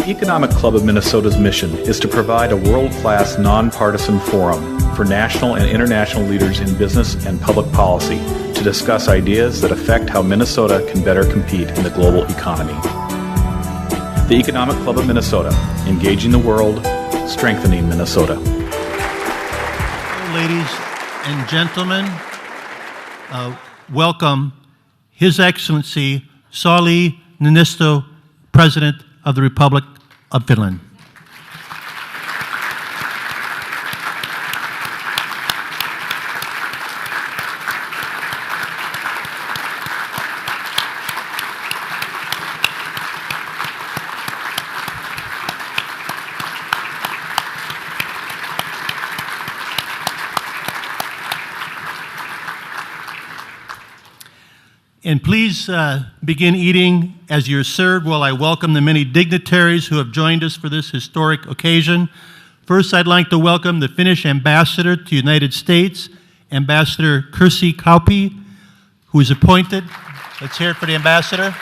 The Economic Club of Minnesota's mission is to provide a world-class, nonpartisan forum for national and international leaders in business and public policy to discuss ideas that affect how Minnesota can better compete in the global economy. The Economic Club of Minnesota, engaging the world, strengthening Minnesota. Ladies and gentlemen, welcome His Excellency Sauli Niinisto, President of the Republic of Finland. And please begin eating as you're served while I welcome the many dignitaries who have joined us for this historic occasion. First, I'd like to welcome the Finnish ambassador to the United States, Ambassador Kirsi Kauppi, who is appointed. Let's hear it for the ambassador.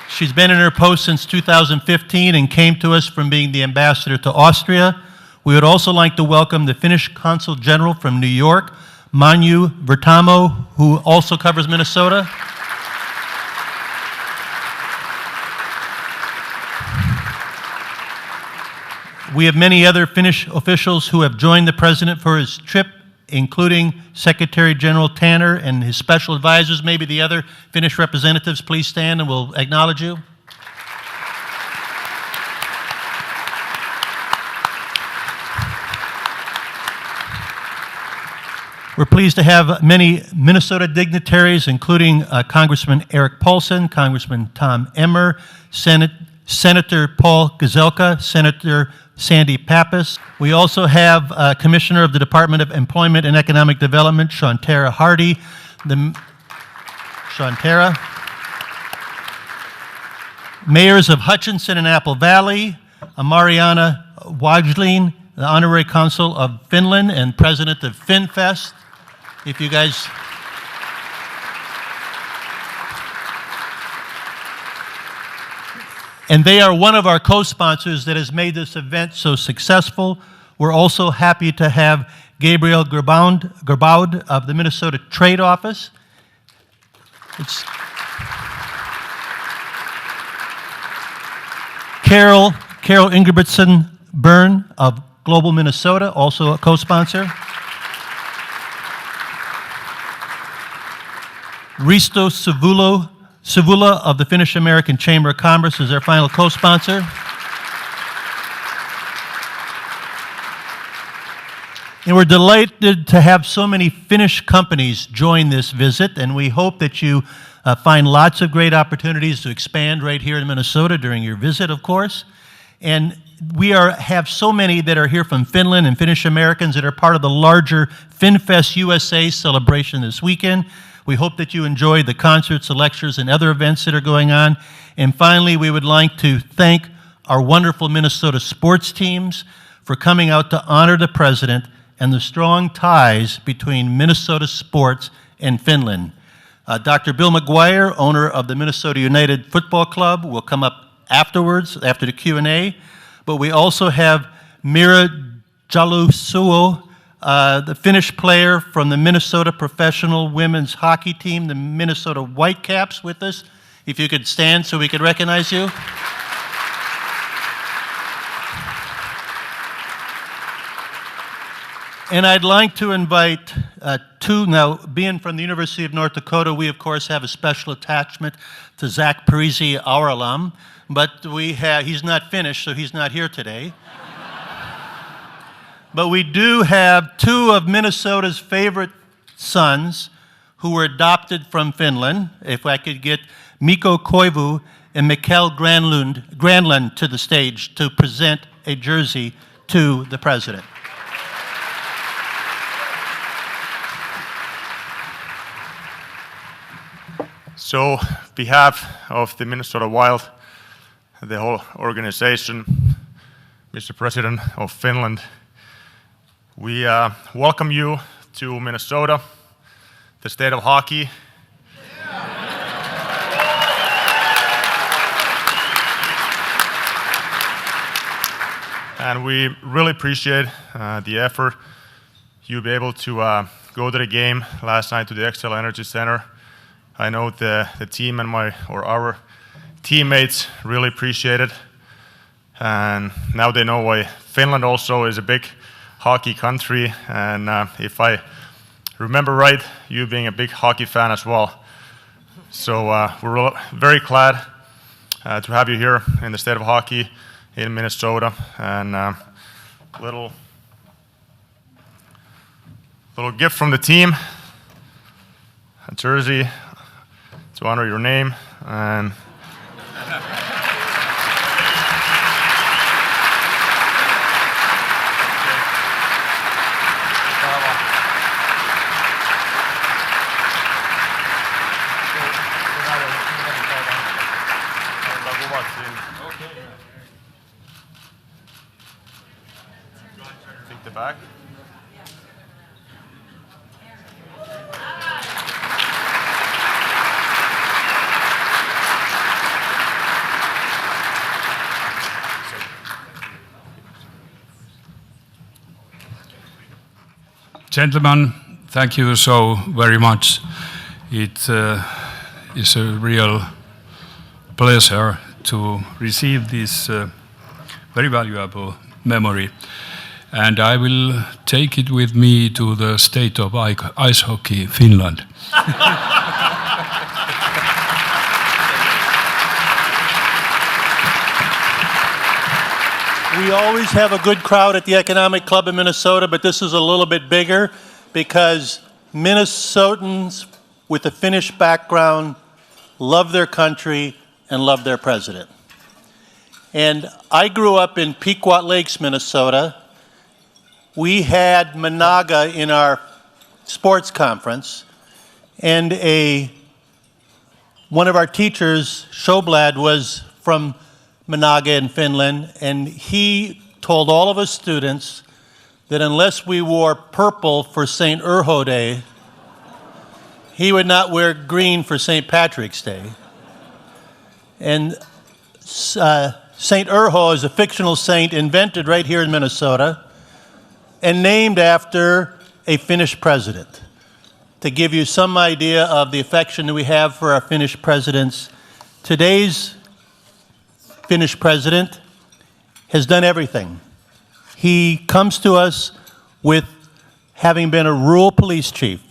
She's been in her post since 2015 and came to us from being the ambassador to Austria. We would also like to welcome the Finnish Consul General from New York, Manu Vertamo, who also covers Minnesota. We have many other Finnish officials who have joined the President for his trip, including Secretary General Tanner and his special advisors. Maybe the other Finnish representatives, please stand and we'll acknowledge you. We're pleased to have many Minnesota dignitaries, including Congressman Eric Paulson, Congressman Tom Emmer, Senator Paul Gazelka, Senator Sandy Pappas. We also have Commissioner of the Department of Employment and Economic Development, Shantara Hardy. Shantara. Mayors of Hutchinson and Apple Valley, Mariana Wajlin, the Honorary Consul of Finland and President of FinFest. If you guys... And they are one of our co-sponsors that has made this event so successful. We're also happy to have Gabriel Gerbaud of the Minnesota Trade Office. Carol Ingebrigtsen Byrne of Global Minnesota, also a co-sponsor. Risto Savula of the Finnish American Chamber of Commerce is our final co-sponsor. And we're delighted to have so many Finnish companies join this visit, and we hope that you find lots of great opportunities to expand right here in Minnesota during your visit, of course. And we have so many that are here from Finland and Finnish Americans that are part of the larger FinFest USA celebration this weekend. We hope that you enjoy the concerts, the lectures, and other events that are going on. And finally, we would like to thank our wonderful Minnesota sports teams for coming out to honor the President and the strong ties between Minnesota sports and Finland. Dr. Bill McGuire, owner of the Minnesota United Football Club, will come up afterwards, after the Q&A. But we also have Mira Jalusuo, the Finnish player from the Minnesota Professional Women's Hockey Team, the Minnesota Whitecaps, with us. If you could stand so we could recognize you. And I'd like to invite now, being from the University of North Dakota, we of course have a special attachment to Zach Parisi, our alum, but he's not Finnish, so he's not here today. But we do have two of Minnesota's favorite sons who were adopted from Finland. If I could get Mikko Koivu and Mikkel Granlund to the stage to present a jersey to the President. So, on behalf of the Minnesota Wild, the whole organization, Mr. President of Finland, we welcome you to Minnesota, the state of hockey. Yeah. and we really appreciate the effort. You'll be able to go to the game last night to the Excel Energy Center. I know the team and our teammates really appreciate it. And now they know why Finland also is a big hockey country. And if I remember right, you being a big hockey fan as well. So we're very glad to have you here in the state of hockey in Minnesota. And little gift from the team, a jersey to honor your name. And take the back. Gentlemen, thank you so very much. It is a real pleasure to receive this very valuable memory. And I will take it with me to the state of ice hockey, Finland. We always have a good crowd at the Economic Club in Minnesota, but this is a little bit bigger because Minnesotans with a Finnish background love their country and love their president. And I grew up in Pequot Lakes, Minnesota. We had Managa in our sports conference, and one of our teachers, Shoblad, was from Managa in Finland, and he told all of us students that unless we wore purple for St. Urho Day, he would not wear green for St. Patrick's Day. And St. Urho is a fictional saint invented right here in Minnesota and named after a Finnish president. To give you some idea of the affection that we have for our Finnish presidents, today's Finnish president has done everything. He comes to us with having been a rural police chief,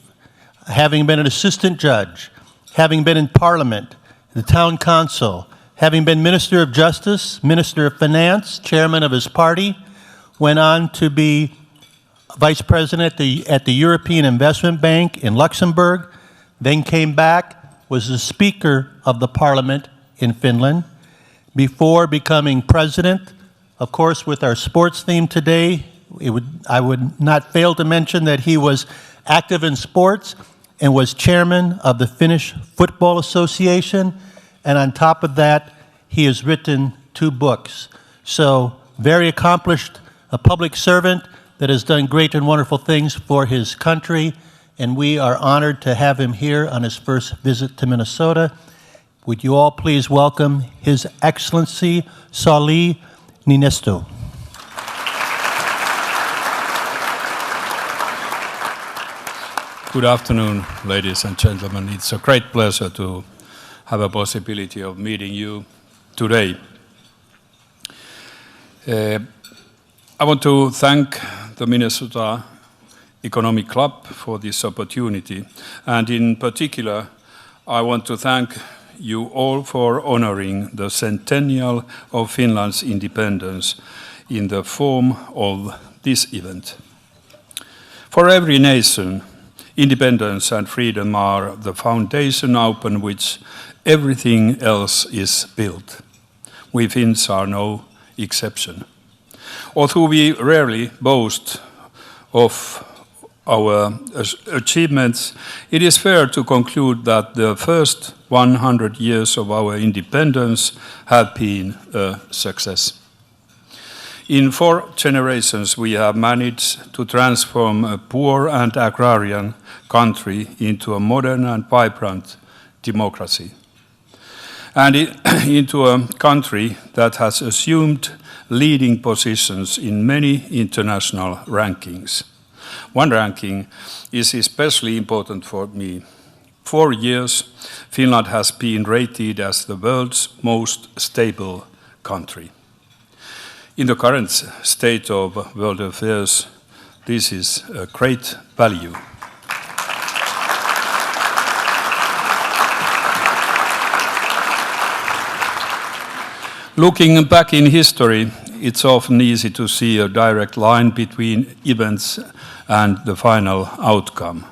having been an assistant judge, having been in parliament, the town council, having been minister of justice, minister of finance, chairman of his party, went on to be vice president at the European Investment Bank in Luxembourg, then came back, was the speaker of the parliament in Finland, before becoming president. Of course, with our sports theme today, I would not fail to mention that he was active in sports and was chairman of the Finnish Football Association. And on top of that, he has written 2 books. So very accomplished, a public servant that has done great and wonderful things for his country. And we are honored to have him here on his first visit to Minnesota. Would you all please welcome His Excellency Sauli Niinisto. Good afternoon, ladies and gentlemen. It's a great pleasure to have a possibility of meeting you today. I want to thank the Minnesota Economic Club for this opportunity, and in particular, I want to thank you all for honoring the centennial of Finland's independence in the form of this event. For every nation, independence and freedom are the foundation upon which everything else is built. We Finns are no exception. Although we rarely boast of our achievements, it is fair to conclude that the first 100 years of our independence have been a success. In 4 generations, we have managed to transform a poor and agrarian country into a modern and vibrant democracy. and into a country that has assumed leading positions in many international rankings. One ranking is especially important for me. For years, Finland has been rated as the world's most stable country. In the current state of world affairs, this is a great value. Looking back in history, it's often easy to see a direct line between events and the final outcome.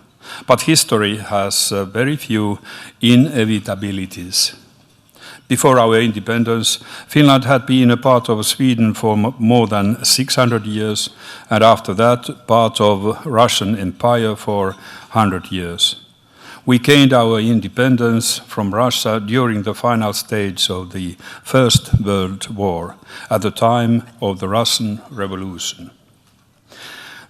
But history has very few inevitabilities. Before our independence, Finland had been a part of Sweden for more than 600 years, and after that, part of Russian Empire for 100 years. We gained our independence from Russia during the final stage of the First World War, at the time of the Russian Revolution.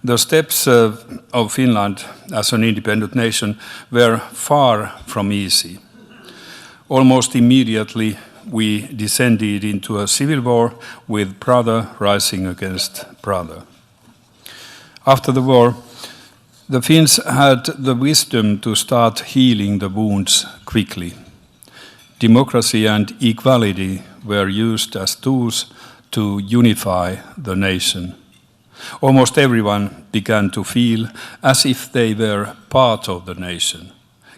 The steps of Finland as an independent nation were far from easy. Almost immediately, we descended into a civil war with brother rising against brother. After the war, the Finns had the wisdom to start healing the wounds quickly. Democracy and equality were used as tools to unify the nation. Almost everyone began to feel as if they were part of the nation.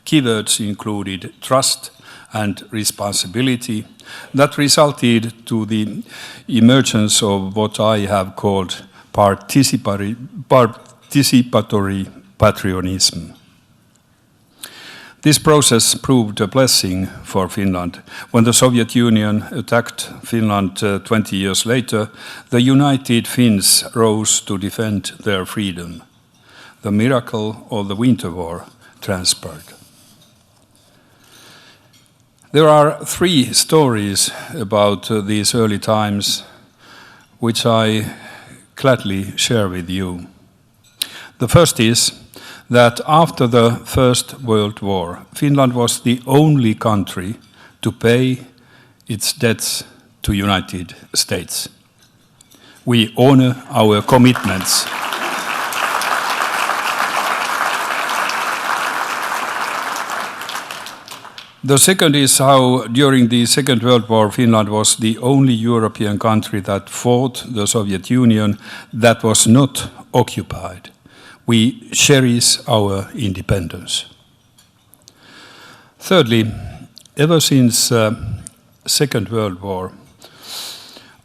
Keywords included trust and responsibility that resulted to the emergence of what I have called participatory patriotism. This process proved a blessing for Finland. When the Soviet Union attacked Finland 20 years later, the united Finns rose to defend their freedom. The miracle of the Winter War transpired. There are 3 stories about these early times which I gladly share with you. The first is that after the First World War, Finland was the only country to pay its debts to United States. We honor our commitments. The second is how, during the Second World War, Finland was the only European country that fought the Soviet Union that was not occupied. We cherish our independence. Thirdly, ever since Second World War,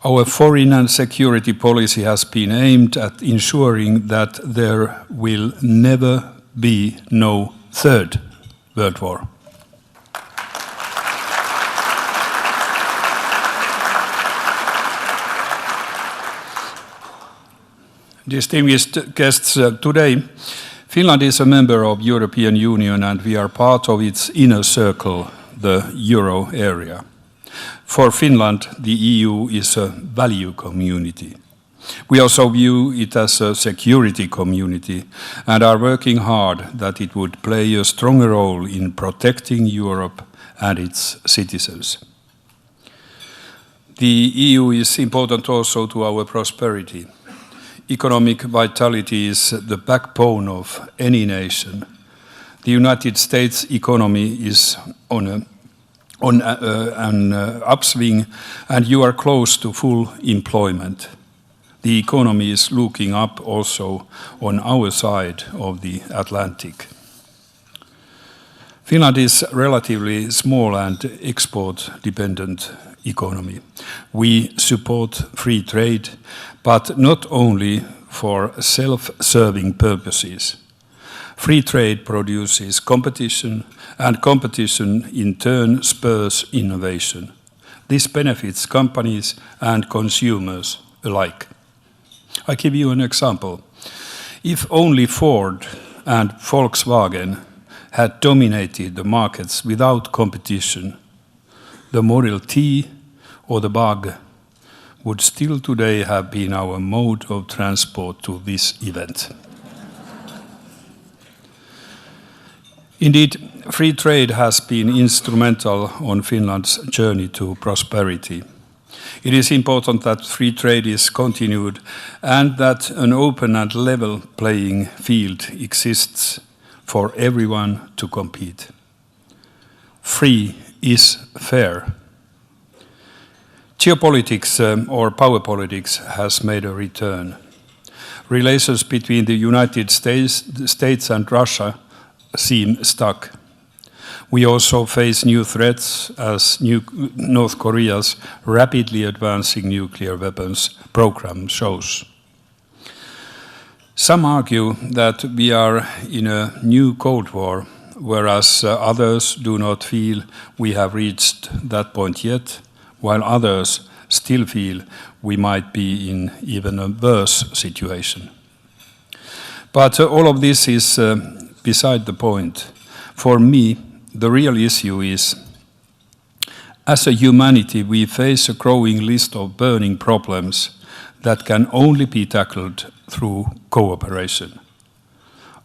our foreign and security policy has been aimed at ensuring that there will never be no Third World War. Distinguished guests, today Finland is a member of the European Union and we are part of its inner circle, the Euro area. For Finland, the EU is a value community. We also view it as a security community and are working hard that it would play a stronger role in protecting Europe and its citizens. The EU is important also to our prosperity. Economic vitality is the backbone of any nation. The United States economy is on an upswing and you are close to full employment. The economy is looking up also on our side of the Atlantic. Finland is a relatively small and export-dependent economy. We support free trade, but not only for self-serving purposes. Free trade produces competition, and competition in turn spurs innovation. This benefits companies and consumers alike. I give you an example. If only Ford and Volkswagen had dominated the markets without competition, the Model T or the Bug would still today have been our mode of transport to this event. Indeed, Free trade has been instrumental on Finland's journey to prosperity. It is important that free trade is continued and that an open and level playing field exists for everyone to compete. Free is fair. Geopolitics or power politics has made a return. Relations between the United States and Russia seem stuck. We also face new threats as North Korea's rapidly advancing nuclear weapons program shows. Some argue that we are in a new Cold War, whereas others do not feel we have reached that point yet, while others still feel we might be in even a worse situation. But all of this is beside the point. For me, the real issue is, as a humanity, we face a growing list of burning problems that can only be tackled through cooperation.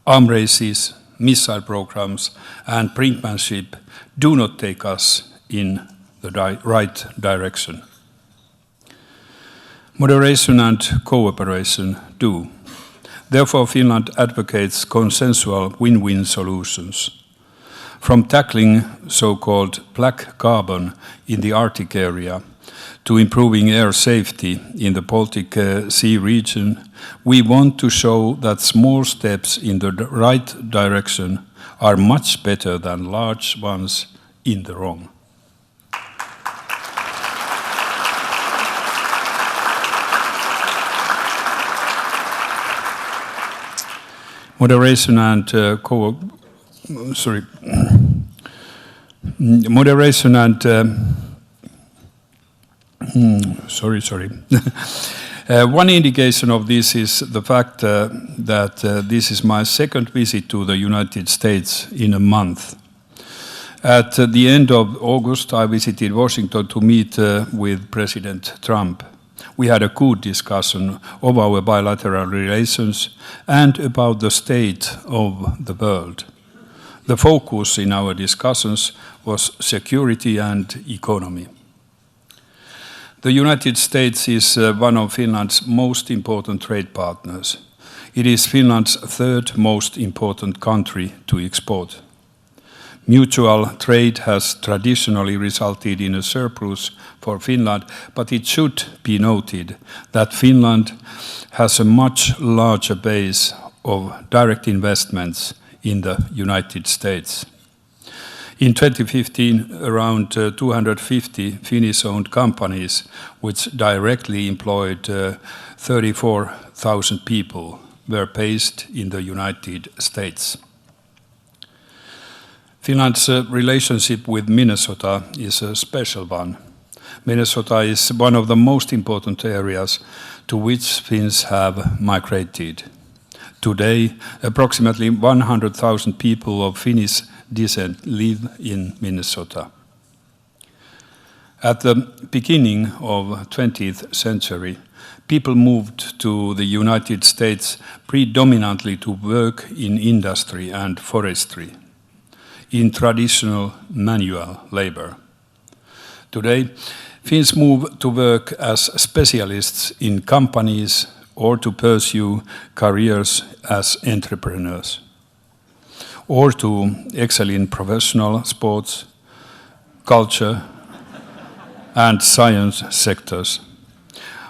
Arm races, missile programs, and brinkmanship do not take us in the right direction. Moderation and cooperation do. Therefore, Finland advocates consensual win-win solutions. From tackling so-called black carbon in the Arctic area to improving air safety in the Baltic Sea region, we want to show that small steps in the right direction are much better than large ones in the wrong. Moderation and one indication of this is the fact that this is my second visit to the United States in a month. At the end of August, I visited Washington to meet with President Trump. We had a good discussion of our bilateral relations and about the state of the world. The focus in our discussions was security and economy. The United States is one of Finland's most important trade partners. It is Finland's third most important country to export. Mutual trade has traditionally resulted in a surplus for Finland, but it should be noted that Finland has a much larger base of direct investments in the United States. In 2015, around 250 Finnish-owned companies, which directly employed 34,000 people, were based in the United States. Finland's relationship with Minnesota is a special one. Minnesota is one of the most important areas to which Finns have migrated. Today, approximately 100,000 people of Finnish descent live in Minnesota. At the beginning of the 20th century, people moved to the United States predominantly to work in industry and forestry, in traditional manual labor. Today, Finns move to work as specialists in companies or to pursue careers as entrepreneurs, or to excel in professional sports, culture, and science sectors.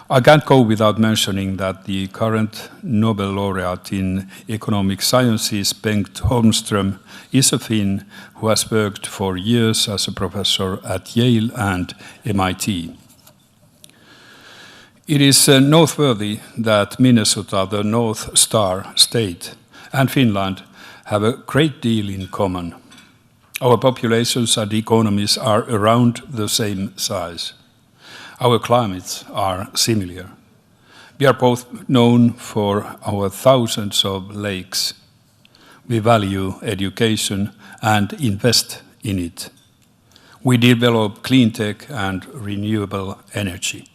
I can't go without mentioning that the current Nobel laureate in economic sciences, Bengt Holmström, is a Finn who has worked for years as a professor at Yale and MIT. It is noteworthy that Minnesota, the North Star state, and Finland have a great deal in common. Our populations and economies are around the same size. Our climates are similar. We are both known for our thousands of lakes. We value education and invest in it. We develop clean tech and renewable energy.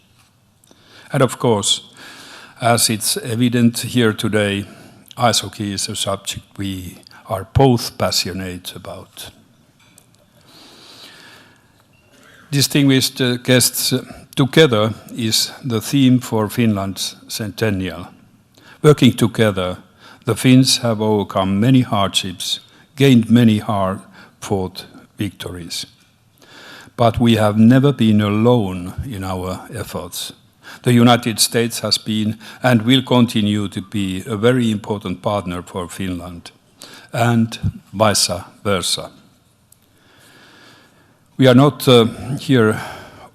And of course, as it's evident here today, ice hockey is a subject we are both passionate about. Distinguished guests, together is the theme for Finland's centennial. Working together, the Finns have overcome many hardships, gained many hard-fought victories. But we have never been alone in our efforts. The United States has been and will continue to be a very important partner for Finland, and vice versa. We are not here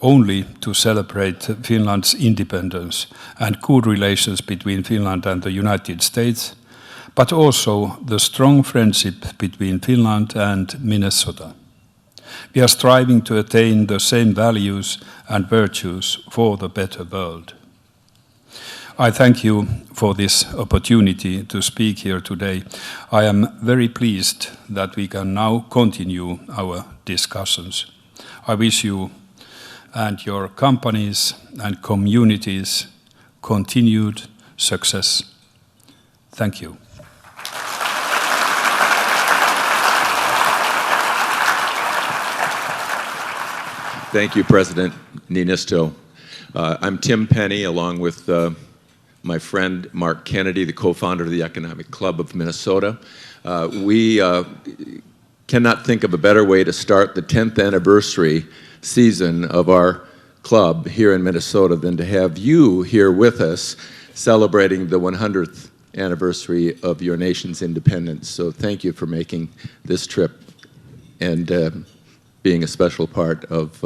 only to celebrate Finland's independence and good relations between Finland and the United States, but also the strong friendship between Finland and Minnesota. We are striving to attain the same values and virtues for the better world. I thank you for this opportunity to speak here today. I am very pleased that we can now continue our discussions. I wish you and your companies and communities continued success. Thank you. Thank you, President Niinisto. I'm Tim Penny, along with my friend Mark Kennedy, the co-founder of the Economic Club of Minnesota. We cannot think of a better way to start the 10th anniversary season of our club here in Minnesota than to have you here with us celebrating the 100th anniversary of your nation's independence. So thank you for making this trip and being a special part of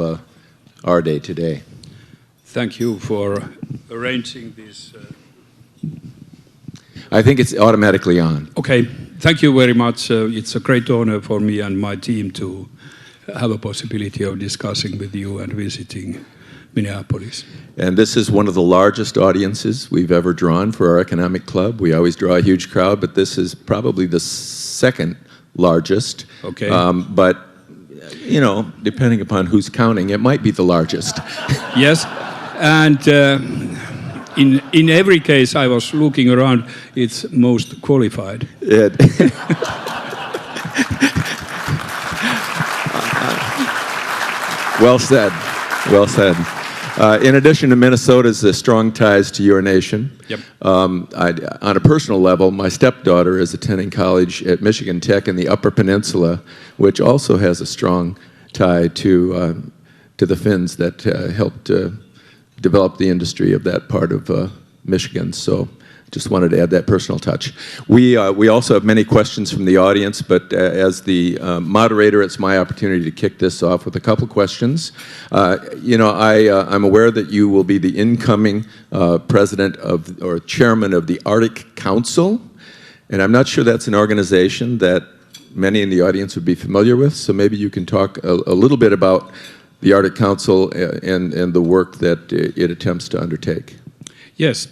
our day today. Thank you for arranging this. I think it's automatically on. Okay, thank you very much. It's a great honor for me and my team to have a possibility of discussing with you and visiting Minneapolis. And this is one of the largest audiences we've ever drawn for our economic club. We always draw a huge crowd, but this is probably the second largest. Okay. But, you know, depending upon who's counting, it might be the largest. Yes, and in every case I was looking around, it's most qualified. Well said, well said. In addition to Minnesota's strong ties to your nation, Yep. on a personal level, my stepdaughter is attending college at Michigan Tech in the Upper Peninsula, which also has a strong tie to the Finns that helped develop the industry of that part of Michigan. So just wanted to add that personal touch. We also have many questions from the audience, but as the moderator, it's my opportunity to kick this off with a couple questions. You know, I'm aware that you will be the incoming president of, or chairman of the Arctic Council, and I'm not sure that's an organization that many in the audience would be familiar with, so maybe you can talk a little bit about the Arctic Council and the work that it attempts to undertake. Yes.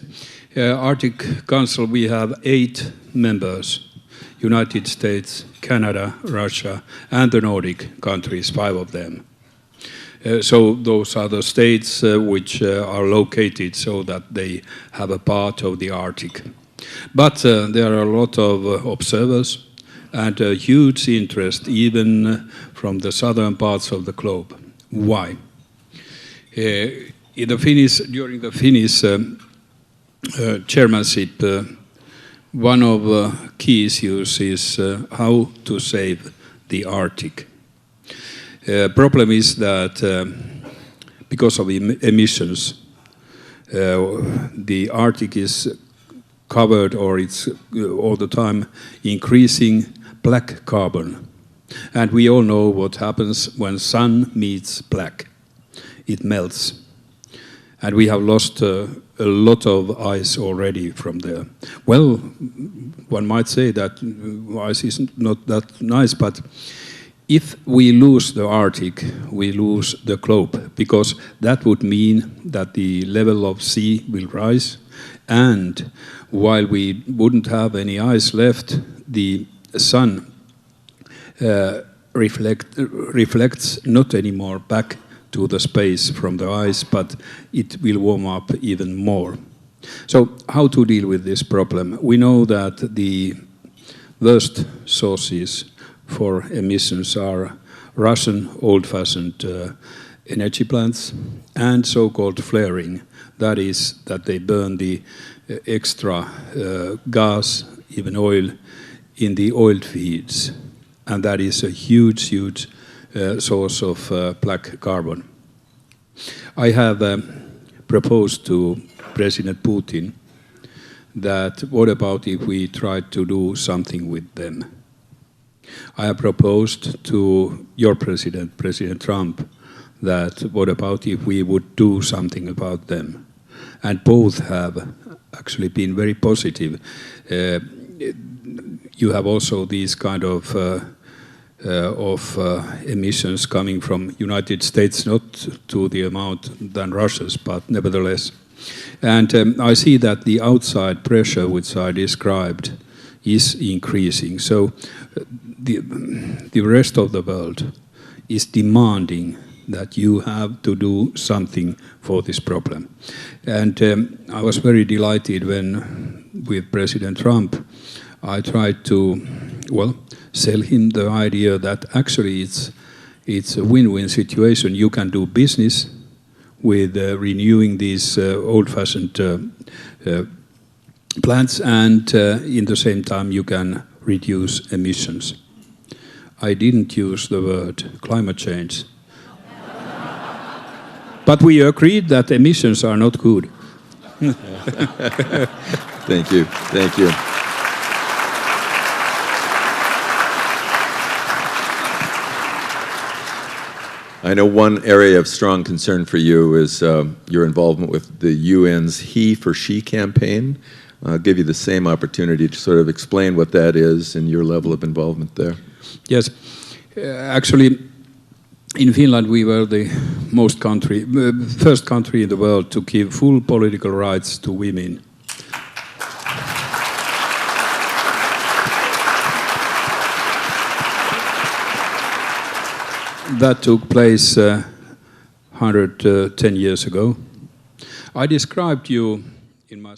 Arctic Council, we have 8 members, United States, Canada, Russia, and the Nordic countries, 5 of them. So those are the states which are located so that they have a part of the Arctic. But there are a lot of observers and a huge interest even from the southern parts of the globe. Why? During the Finnish chairmanship, one of key issues is how to save the Arctic. Problem is that because of emissions, the Arctic is covered, or it's all the time increasing black carbon. And we all know what happens when sun meets black. It melts. And we have lost a lot of ice already from there. Well, one might say that ice is not that nice, but if we lose the Arctic, we lose the globe, because that would mean that the level of sea will rise, and while we wouldn't have any ice left, the sun reflects not anymore back to the space from the ice, but it will warm up even more. So how to deal with this problem? We know that the worst sources for emissions are Russian old-fashioned energy plants and so-called flaring. That is, that they burn the extra gas, even oil, in the oil fields. And that is a huge, huge source of black carbon. I have proposed to President Putin that what about if we try to do something with them? I have proposed to your president, President Trump, that what about if we would do something about them? And both have actually been very positive. You have also these kind of emissions coming from United States, not to the amount than Russia's, but nevertheless. And I see that the outside pressure, which I described, is increasing. So the rest of the world is demanding that you have to do something for this problem. And I was very delighted when, with President Trump, I tried to, well, sell him the idea that actually it's a win-win situation. You can do business with renewing these old-fashioned plants, and in the same time you can reduce emissions. I didn't use the word climate change. But we agreed that emissions are not good. Thank you. Thank you. I know one area of strong concern for you is your involvement with the UN's He for She campaign. I'll give you the same opportunity to sort of explain what that is and your level of involvement there. Yes, actually, in Finland we were the first country in the world to give full political rights to women. That took place 110 years ago. I described you in my